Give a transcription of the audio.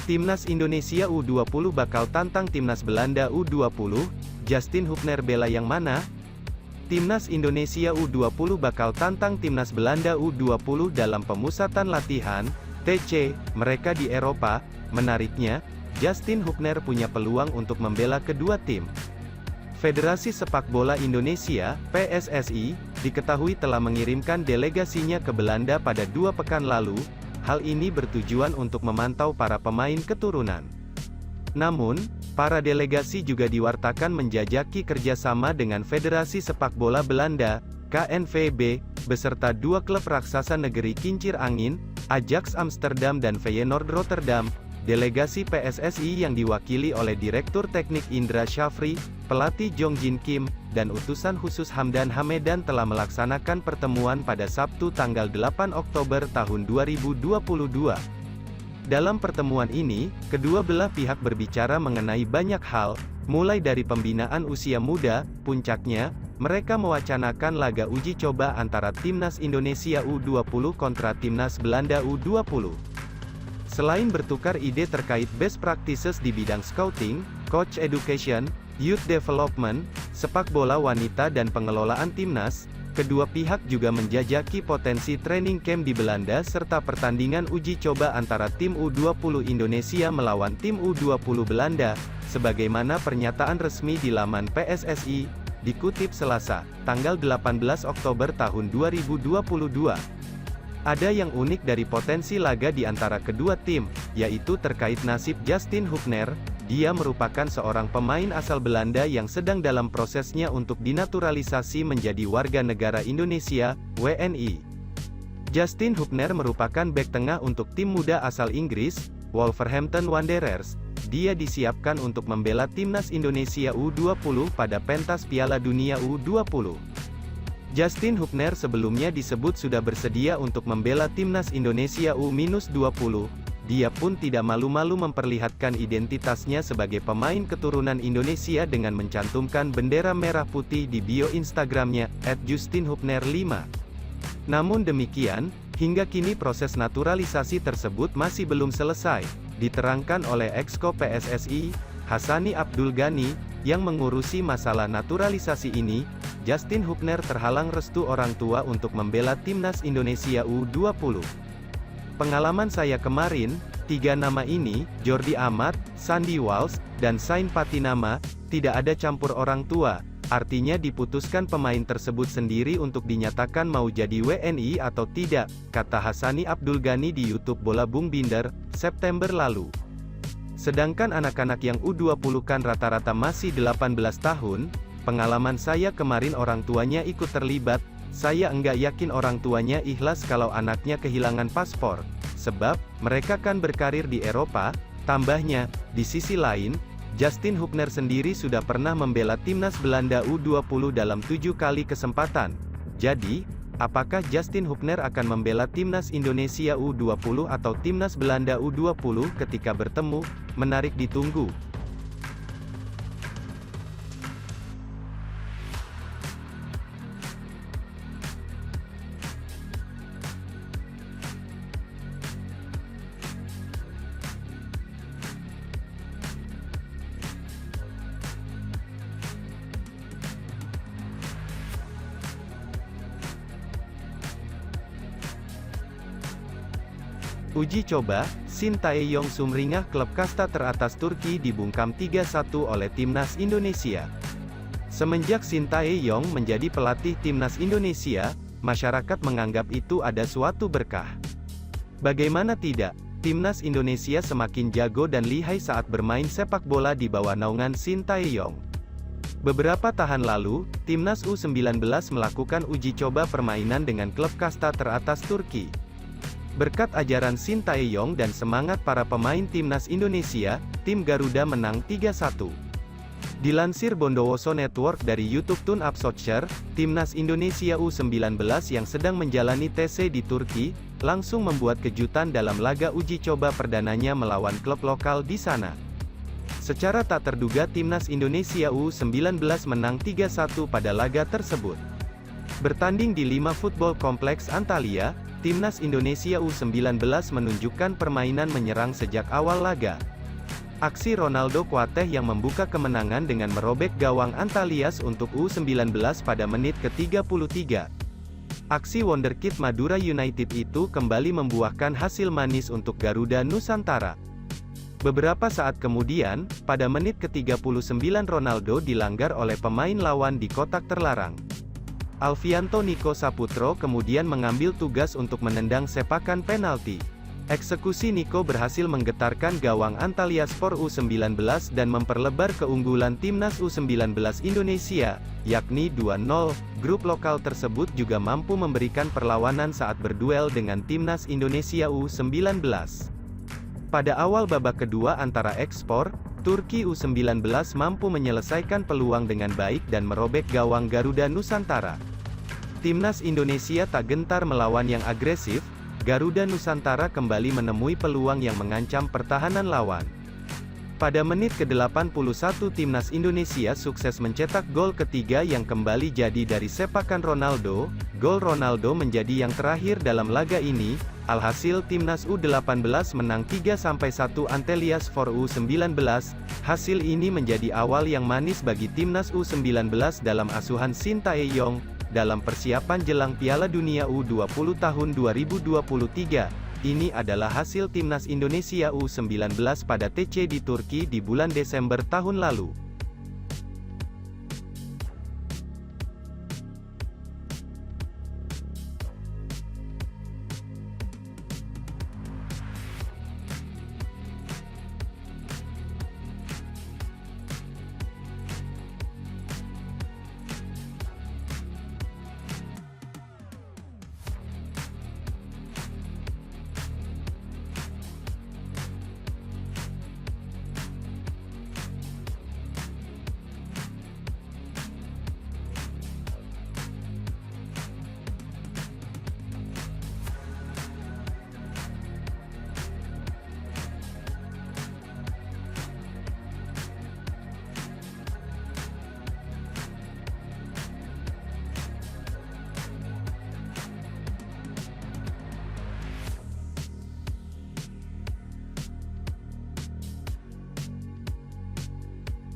Timnas Indonesia U20 bakal tantang Timnas Belanda U20, Justin Hubner bela yang mana? Timnas Indonesia U20 bakal tantang Timnas Belanda U20 dalam pemusatan latihan, TC, mereka di Eropa. Menariknya, Justin Hubner punya peluang untuk membela kedua tim. Federasi Sepak Bola Indonesia, PSSI, diketahui telah mengirimkan delegasinya ke Belanda pada 2 pekan lalu. Hal ini bertujuan untuk memantau para pemain keturunan. Namun, para delegasi juga diwartakan menjajaki kerjasama dengan Federasi Sepak Bola Belanda, KNVB, beserta 2 klub raksasa negeri kincir angin, Ajax Amsterdam dan Feyenoord Rotterdam. Delegasi PSSI yang diwakili oleh Direktur Teknik Indra Syafri, pelatih Jong Jin Kim, dan utusan khusus Hamdan Hamedan telah melaksanakan pertemuan pada Sabtu tanggal 8 Oktober tahun 2022. Dalam pertemuan ini, kedua belah pihak berbicara mengenai banyak hal, mulai dari pembinaan usia muda. Puncaknya, mereka mewacanakan laga uji coba antara Timnas Indonesia U20 kontra Timnas Belanda U20. Selain bertukar ide terkait best practices di bidang scouting, coach education, youth development, sepak bola wanita dan pengelolaan timnas, kedua pihak juga menjajaki potensi training camp di Belanda serta pertandingan uji coba antara tim U20 Indonesia melawan tim U20 Belanda, sebagaimana pernyataan resmi di laman PSSI, dikutip Selasa, tanggal 18 Oktober tahun 2022. Ada yang unik dari potensi laga di antara kedua tim, yaitu terkait nasib Justin Hubner. Dia merupakan seorang pemain asal Belanda yang sedang dalam prosesnya untuk dinaturalisasi menjadi warga negara Indonesia, WNI. Justin Hubner merupakan bek tengah untuk tim muda asal Inggris, Wolverhampton Wanderers. Dia disiapkan untuk membela Timnas Indonesia U20 pada pentas Piala Dunia U20. Justin Hubner sebelumnya disebut sudah bersedia untuk membela Timnas Indonesia U-20. Dia pun tidak malu-malu memperlihatkan identitasnya sebagai pemain keturunan Indonesia dengan mencantumkan bendera merah putih di bio Instagramnya, @justinhubner5. Namun demikian, hingga kini proses naturalisasi tersebut masih belum selesai, diterangkan oleh Exco PSSI, Hassani Abdul Ghani, yang mengurusi masalah naturalisasi ini. Justin Hubner terhalang restu orang tua untuk membela Timnas Indonesia U20. Pengalaman saya kemarin, 3 nama ini, Jordi Amat, Sandy Walsh, dan Sain Patinama, tidak ada campur orang tua, artinya diputuskan pemain tersebut sendiri untuk dinyatakan mau jadi WNI atau tidak, kata Hassani Abdul Ghani di YouTube Bola Bung Binder, September lalu. Sedangkan anak-anak yang U20 kan rata-rata masih 18 tahun, pengalaman saya kemarin orang tuanya ikut terlibat, saya enggak yakin orang tuanya ikhlas kalau anaknya kehilangan paspor, sebab, mereka kan berkarir di Eropa, tambahnya, di sisi lain, Justin Hubner sendiri sudah pernah membela Timnas Belanda U20 dalam 7 kali kesempatan. Jadi, apakah Justin Hubner akan membela Timnas Indonesia U20 atau Timnas Belanda U20 ketika bertemu? Menarik ditunggu. Uji coba, Shin Tae-yong sumringah klub kasta teratas Turki dibungkam 3-1 oleh Timnas Indonesia. Semenjak Shin Tae-yong menjadi pelatih Timnas Indonesia, masyarakat menganggap itu ada suatu berkah. Bagaimana tidak, Timnas Indonesia semakin jago dan lihai saat bermain sepak bola di bawah naungan Shin Tae-yong. Beberapa tahun lalu, Timnas U19 melakukan uji coba permainan dengan klub kasta teratas Turki. Berkat ajaran Shin Tae-yong dan semangat para pemain Timnas Indonesia, tim Garuda menang 3-1. Dilansir Bondowoso Network dari YouTube Tune Up Soccer, Timnas Indonesia U19 yang sedang menjalani TC di Turki, langsung membuat kejutan dalam laga uji coba perdananya melawan klub lokal di sana. Secara tak terduga Timnas Indonesia U19 menang 3-1 pada laga tersebut. Bertanding di 5 Football Complex Antalya, Timnas Indonesia U19 menunjukkan permainan menyerang sejak awal laga. Aksi Ronaldo Kuateh yang membuka kemenangan dengan merobek gawang Antalyas untuk U19 pada menit ke-33. Aksi wonderkid Madura United itu kembali membuahkan hasil manis untuk Garuda Nusantara. Beberapa saat kemudian, pada menit ke-39 Ronaldo dilanggar oleh pemain lawan di kotak terlarang. Alfianto Niko Saputro kemudian mengambil tugas untuk menendang sepakan penalti. Eksekusi Niko berhasil menggetarkan gawang Antalyaspor U19 dan memperlebar keunggulan Timnas U19 Indonesia, yakni 2-0. Grup lokal tersebut juga mampu memberikan perlawanan saat berduel dengan Timnas Indonesia U19. Pada awal babak kedua antara ekspor, Turki U19 mampu menyelesaikan peluang dengan baik dan merobek gawang Garuda Nusantara. Timnas Indonesia tak gentar melawan yang agresif. Garuda Nusantara kembali menemui peluang yang mengancam pertahanan lawan. Pada menit ke-81 Timnas Indonesia sukses mencetak gol ketiga yang kembali jadi dari sepakan Ronaldo. Gol Ronaldo menjadi yang terakhir dalam laga ini. Alhasil Timnas U18 menang 3-1 Antalyaspor U19. Hasil ini menjadi awal yang manis bagi Timnas U19 dalam asuhan Sintayong dalam persiapan jelang Piala Dunia U20 tahun 2023. Ini adalah hasil Timnas Indonesia U19 pada TC di Turki di bulan Desember tahun lalu.